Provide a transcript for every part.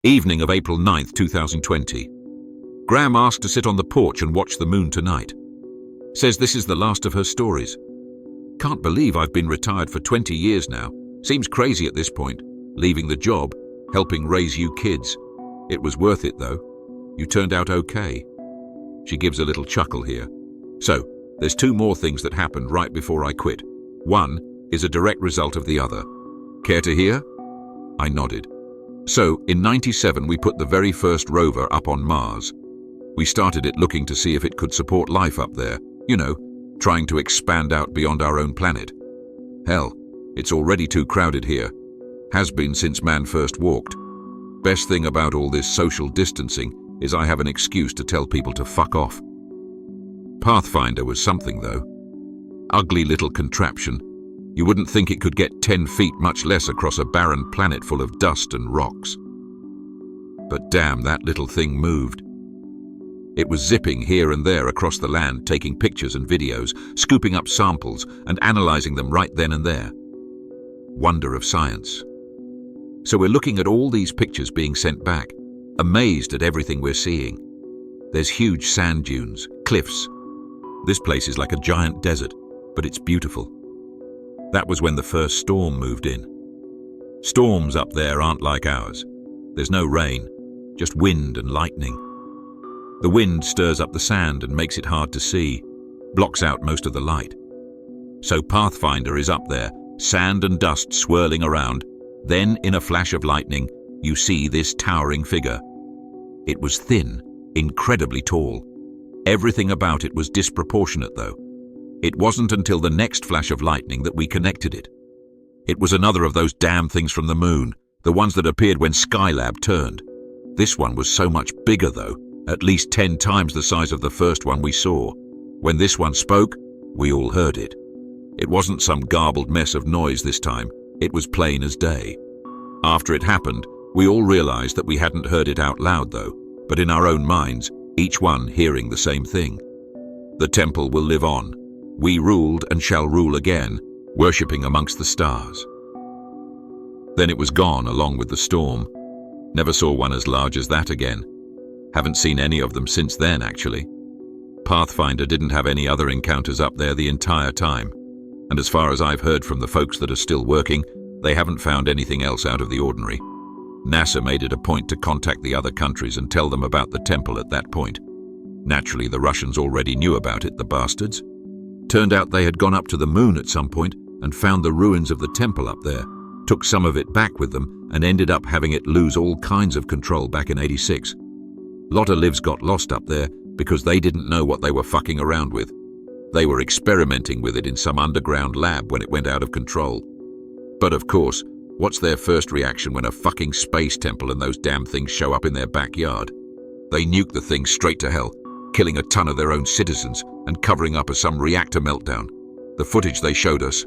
Evening of April 9th, 2020. Graham asked to sit on the porch and watch the moon tonight. Says this is the last of her stories. Can't believe I've been retired for 20 years now. Seems crazy at this point, leaving the job, helping raise you kids. It was worth it though. You turned out okay. She gives a little chuckle here. So, there's two more things that happened right before I quit. One is a direct result of the other. Care to hear? I nodded. So, in '97 we put the very first rover up on Mars. We started it looking to see if it could support life up there, you know, trying to expand out beyond our own planet. Hell, it's already too crowded here. Has been since man first walked. Best thing about all this social distancing is I have an excuse to tell people to fuck off. Pathfinder was something though. Ugly little contraption. You wouldn't think it could get 10 feet, much less across a barren planet full of dust and rocks. But damn, that little thing moved. It was zipping here and there across the land, taking pictures and videos, scooping up samples and analyzing them right then and there. Wonder of science. So we're looking at all these pictures being sent back, amazed at everything we're seeing. There's huge sand dunes, cliffs. This place is like a giant desert, but it's beautiful. That was when the first storm moved in. Storms up there aren't like ours. There's no rain, just wind and lightning. The wind stirs up the sand and makes it hard to see, blocks out most of the light. So Pathfinder is up there, sand and dust swirling around. Then, in a flash of lightning, you see this towering figure. It was thin, incredibly tall. Everything about it was disproportionate though. It wasn't until the next flash of lightning that we connected it. It was another of those damn things from the moon, the ones that appeared when Skylab turned. This one was so much bigger though, at least 10 times the size of the first one we saw. When this one spoke, we all heard it. It wasn't some garbled mess of noise this time, it was plain as day. After it happened, we all realized that we hadn't heard it out loud though, but in our own minds, each one hearing the same thing. The temple will live on. We ruled and shall rule again, worshipping amongst the stars. Then it was gone along with the storm. Never saw one as large as that again. Haven't seen any of them since then, actually. Pathfinder didn't have any other encounters up there the entire time. And as far as I've heard from the folks that are still working, they haven't found anything else out of the ordinary. NASA made it a point to contact the other countries and tell them about the temple at that point. Naturally, the Russians already knew about it, the bastards. Turned out they had gone up to the moon at some point and found the ruins of the temple up there, took some of it back with them and ended up having it lose all kinds of control back in '86. Lot of lives got lost up there because they didn't know what they were fucking around with. They were experimenting with it in some underground lab when it went out of control. But of course, what's their first reaction when a fucking space temple and those damn things show up in their backyard? They nuke the thing straight to hell, killing a ton of their own citizens and covering up some reactor meltdown. The footage they showed us,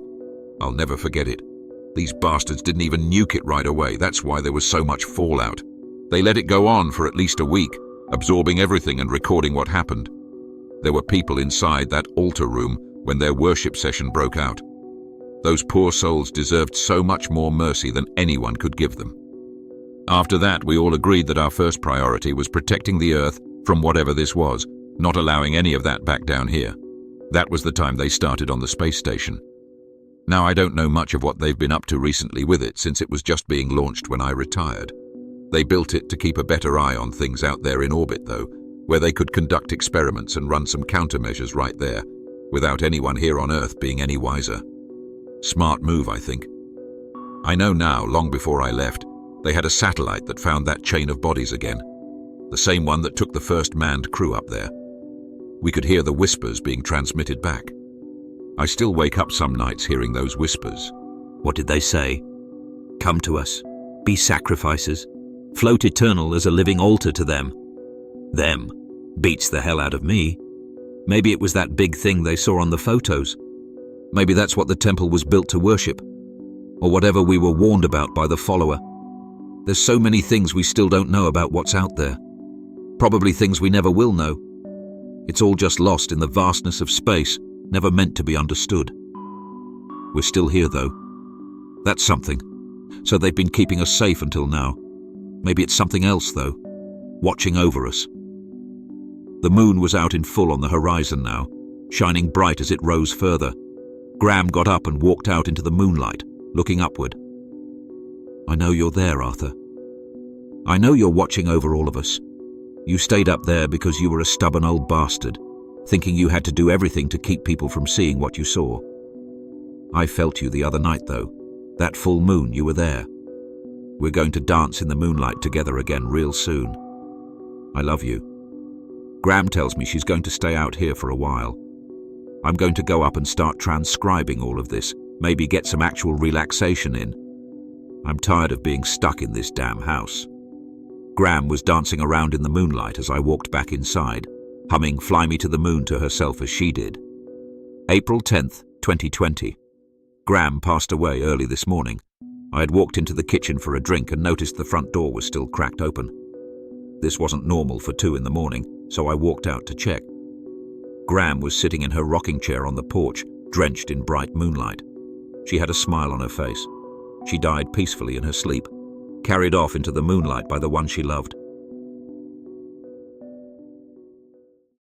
I'll never forget it. These bastards didn't even nuke it right away. That's why there was so much fallout. They let it go on for at least a week, absorbing everything and recording what happened. There were people inside that altar room when their worship session broke out. Those poor souls deserved so much more mercy than anyone could give them. After that, we all agreed that our first priority was protecting the Earth from whatever this was, not allowing any of that back down here. That was the time they started on the space station. Now, I don't know much of what they've been up to recently with it since it was just being launched when I retired. They built it to keep a better eye on things out there in orbit though, where they could conduct experiments and run some countermeasures right there, without anyone here on Earth being any wiser. Smart move, I think. I know now, long before I left, they had a satellite that found that chain of bodies again. The same one that took the first manned crew up there. We could hear the whispers being transmitted back. I still wake up some nights hearing those whispers. What did they say? Come to us. Be sacrifices. Float eternal as a living altar to them. Them beats the hell out of me. Maybe it was that big thing they saw on the photos. Maybe that's what the temple was built to worship. Or whatever we were warned about by the follower. There's so many things we still don't know about what's out there. Probably things we never will know. It's all just lost in the vastness of space, never meant to be understood. We're still here though. That's something. So they've been keeping us safe until now. Maybe it's something else, though, watching over us. The moon was out in full on the horizon now, shining bright as it rose further. Graham got up and walked out into the moonlight, looking upward. I know you're there, Arthur. I know you're watching over all of us. You stayed up there because you were a stubborn old bastard, thinking you had to do everything to keep people from seeing what you saw. I felt you the other night, though. That full moon, you were there. We're going to dance in the moonlight together again real soon. I love you. Graham tells me she's going to stay out here for a while. I'm going to go up and start transcribing all of this, maybe get some actual relaxation in. I'm tired of being stuck in this damn house. Graham was dancing around in the moonlight as I walked back inside, humming Fly Me to the Moon to herself as she did. April 10th, 2020. Graham passed away early this morning. I had walked into the kitchen for a drink and noticed the front door was still cracked open. This wasn't normal for 2 in the morning, so I walked out to check. Graham was sitting in her rocking chair on the porch, drenched in bright moonlight. She had a smile on her face. She died peacefully in her sleep, carried off into the moonlight by the one she loved.